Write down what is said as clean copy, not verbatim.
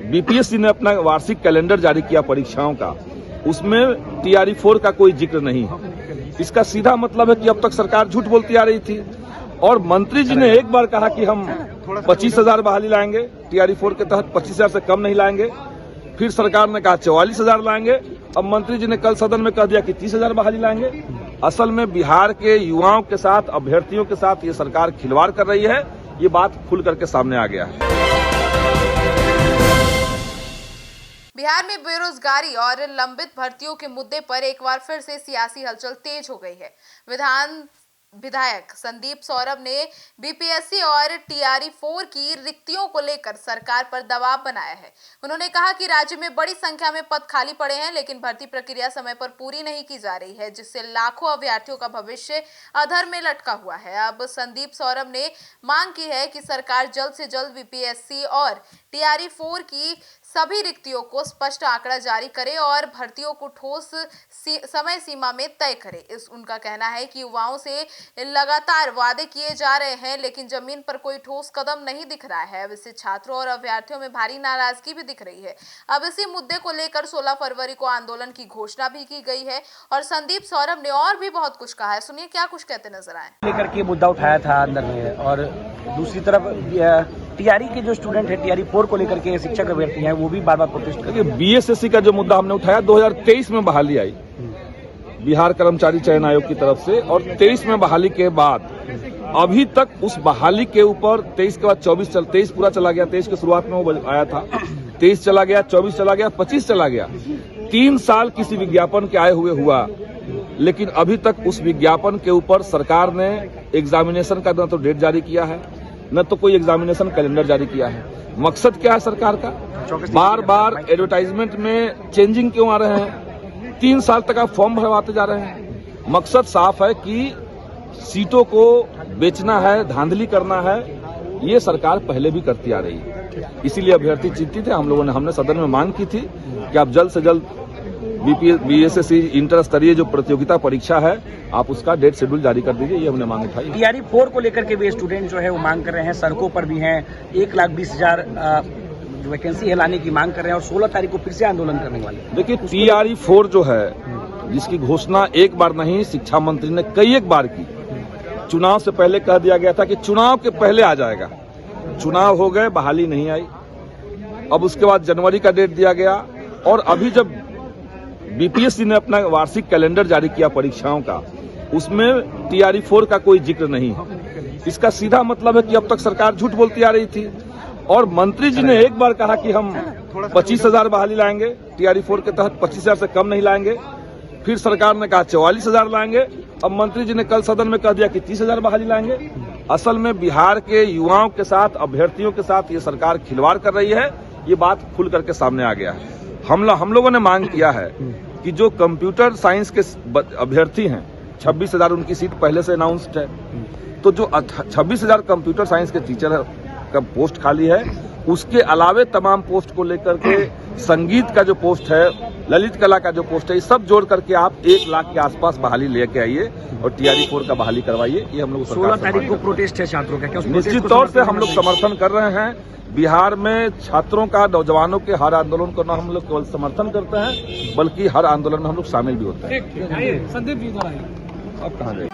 BPSC ने अपना वार्षिक कैलेंडर जारी किया परीक्षाओं का, उसमें टीआरई 4 का कोई जिक्र नहीं। इसका सीधा मतलब है कि अब तक सरकार झूठ बोलती आ रही थी। और मंत्री जी ने एक बार कहा कि हम 25,000 बहाली लाएंगे, टीआरई 4 के तहत 25,000 से कम नहीं लाएंगे। फिर सरकार ने कहा 44,000 लाएंगे। अब मंत्री जी ने कल सदन में कह दिया कि 30,000 बहाली लाएंगे। असल में बिहार के युवाओं के साथ, अभ्यर्थियों के साथ ये सरकार खिलवाड़ कर रही है। ये बात खुल करके सामने आ गया है। बिहार में बेरोजगारी और लंबित भर्तियों के मुद्दे पर एक बार फिर से सियासी हलचल तेज हो गई है। विधायक संदीप सौरभ ने बीपीएससी और टीआरई 4 की रिक्तियों को लेकर सरकार पर दबाव बनाया है। उन्होंने कहा कि राज्य में बड़ी संख्या में पद खाली पड़े हैं, लेकिन भर्ती प्रक्रिया समय पर पूरी नहीं की जा रही है, जिससे लाखों अभ्यर्थियों का भविष्य अधर में लटका हुआ है। अब संदीप सौरभ ने मांग की है कि सरकार जल्द से जल्द बीपीएससी और टीआरई 4 की सभी रिक्तियों को स्पष्ट आंकड़ा जारी करे और भर्तियों को ठोस समय सीमा में तय करे। उनका कहना है कि युवाओं से लगातार वादे किए जा रहे हैं, लेकिन जमीन पर कोई ठोस कदम नहीं दिख रहा है। अब इससे छात्रों और अभ्यर्थियों में भारी नाराजगी भी दिख रही है। अब इसी मुद्दे को लेकर 16 फरवरी को आंदोलन की घोषणा भी की गई है और संदीप सौरभ ने और भी बहुत कुछ कहा है। सुनिए क्या कुछ कहते नजर आए। लेकर के मुद्दा उठाया था अंदर में, और दूसरी तरफ टीआरई के जो स्टूडेंट है, टीआरई 4 को लेकर के शिक्षक अभ्यर्थी हैं, वो भी बार बार प्रोटेस्ट कर रहे हैं। बीएसएससी का जो मुद्दा हमने उठाया, 2023 में बहाली आई बिहार कर्मचारी चयन आयोग की तरफ से, और 23 में बहाली के बाद अभी तक उस बहाली के ऊपर 23 के बाद 23 पूरा चला गया। 23 की शुरुआत में वो आया था, 23 चला गया, 24 चला गया, 25 चला गया। 3 साल किसी विज्ञापन के आए हुए हुआ, लेकिन अभी तक उस विज्ञापन के ऊपर सरकार ने एग्जामिनेशन का न तो डेट जारी किया है, न तो कोई एग्जामिनेशन कैलेंडर जारी किया है। मकसद क्या है सरकार का? बार बार एडवर्टाइजमेंट में चेंजिंग क्यों आ रहे हैं? 3 साल तक आप फॉर्म भरवाते जा रहे हैं। मकसद साफ है कि सीटों को बेचना है, धांधली करना है। ये सरकार पहले भी करती आ रही है, इसीलिए अभ्यर्थी चिंतित है। हमने सदन में मांग की थी कि आप जल्द से जल्द बीएसएससी इंटर स्तरीय जो प्रतियोगिता परीक्षा है, आप उसका डेट शेड्यूल जारी कर दीजिए। ये हमने मांग उठाई। टीआरई 4 को लेकर के भी स्टूडेंट जो है वो मांग कर रहे हैं, सड़कों पर भी हैं, 1,20,000 वैकेंसी है लाने की मांग कर रहे हैं, और 16 तारीख को फिर से आंदोलन करने वाले। देखिए, टीआरई 4 जो है, जिसकी घोषणा एक बार नहीं, शिक्षा मंत्री ने कई एक बार की। चुनाव से पहले कह दिया गया था कि चुनाव के पहले आ जाएगा। चुनाव हो गए, बहाली नहीं आई। अब उसके बाद जनवरी का डेट दिया गया, और अभी जब बीपीएससी ने अपना वार्षिक कैलेंडर जारी किया परीक्षाओं का, उसमें टीआरई 4 का कोई जिक्र नहीं। इसका सीधा मतलब है कि अब तक सरकार झूठ बोलती आ रही थी। और मंत्री जी ने एक बार कहा कि हम 25,000 बहाली लाएंगे, टीआरई 4 के तहत 25,000 से कम नहीं लाएंगे। फिर सरकार ने कहा 44,000 लाएंगे। अब मंत्री जी ने कल सदन में कह दिया कि 30,000 बहाली लाएंगे। असल में बिहार के युवाओं के साथ, अभ्यर्थियों के साथ ये सरकार खिलवाड़ कर रही है। ये बात खुल करके सामने आ गया है। हम लोगों ने मांग किया है कि जो कंप्यूटर साइंस के अभ्यर्थी हैं, 26,000 उनकी सीट पहले से अनाउंस्ड है, तो जो 26,000 कंप्यूटर साइंस के टीचर का पोस्ट खाली है, उसके अलावे तमाम पोस्ट को लेकर के संगीत का जो पोस्ट है, ललित कला का जो पोस्ट है, ये सब जोड़ करके आप 1 लाख के आसपास बहाली लेके आइए और टीआरई 4 का बहाली करवाइए। ये हम लोग 16 तारीख को प्रोटेस्ट है छात्रों का। निश्चित तौर से हम लोग समर्थन कर रहे हैं। बिहार में छात्रों का, नौजवानों के हर आंदोलन को न हम लोग केवल समर्थन करते हैं, बल्कि हर आंदोलन में हम लोग शामिल भी होते हैं। संदीप जी, अब कहाँ गए?